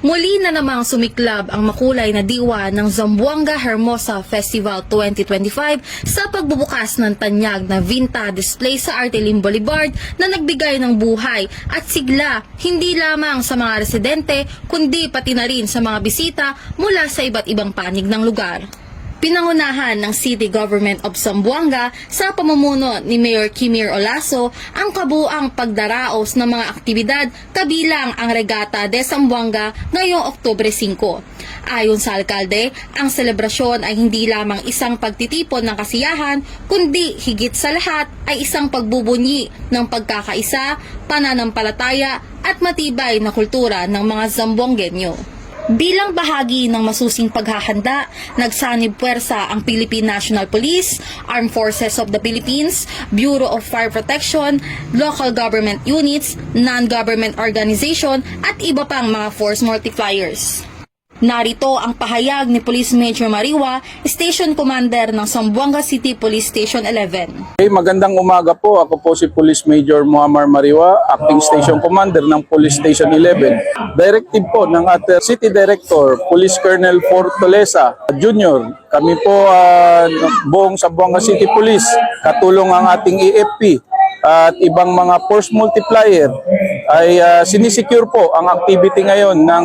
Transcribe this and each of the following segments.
Muli na namang sumiklab ang makulay na diwa ng Zamboanga Hermosa Festival 2025 sa pagbubukas ng tanyag na Vinta display sa Artelim Boulevard na nagbigay ng buhay at sigla hindi lamang sa mga residente kundi pati na rin sa mga bisita mula sa iba't ibang panig ng lugar. Pinangunahan ng City Government of Zamboanga sa pamumuno ni Mayor Kimir Olaso ang kabuang pagdaraos ng mga aktibidad kabilang ang Regata de Zamboanga ngayong Oktubre 5. Ayon sa alkalde, ang selebrasyon ay hindi lamang isang pagtitipon ng kasiyahan kundi higit sa lahat ay isang pagbubunyi ng pagkakaisa, pananampalataya at matibay na kultura ng mga Zamboangueño. Bilang bahagi ng masusing paghahanda, nagsanib puwersa ang Philippine National Police, Armed Forces of the Philippines, Bureau of Fire Protection, local government units, non-government organization at iba pang mga force multipliers. Narito ang pahayag ni Police Major Mariwa, Station Commander ng Zamboanga City Police Station 11. Okay, magandang umaga po. Ako po si Police Major Muammar Mariwa, Acting Station Commander ng Police Station 11. Directive po ng ating City Director, Police Colonel Fortaleza Jr. Kami po buong Zamboanga City Police, katulong ang ating AFP at ibang mga force multiplier ay sinisecure po ang activity ngayon ng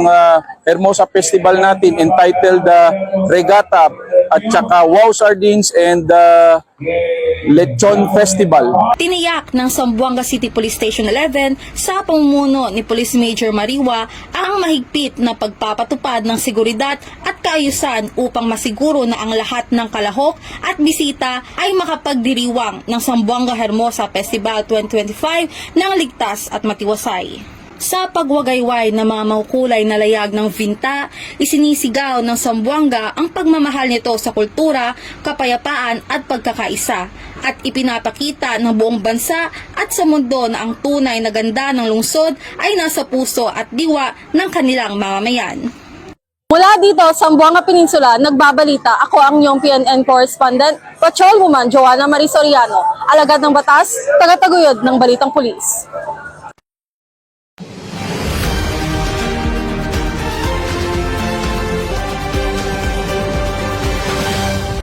Hermosa Festival natin entitled Regata at saka Wow Sardines and Lechon Festival. Tiniyak ng Zamboanga City Police Station 11 sa pamumuno ni Police Major Mariwa ang mahigpit na pagpapatupad ng seguridad at kaayusan upang masiguro na ang lahat ng kalahok at bisita ay makapagdiriwang ng Zamboanga Hermosa Festival 2025 ng ligtas at matiwasay. Sa pagwagayway ng mga makukulay na layag ng Vinta, isinisigaw ng Zamboanga ang pagmamahal nito sa kultura, kapayapaan at pagkakaisa at ipinapakita ng buong bansa at sa mundo na ang tunay na ganda ng lungsod ay nasa puso at diwa ng kanilang mamamayan. Mula dito, Zamboanga Peninsula, nagbabalita. Ako ang iyong PNN correspondent, Patrolwoman Joanna Marie Soriano, alagad ng batas, tagataguyod ng Balitang Pulis.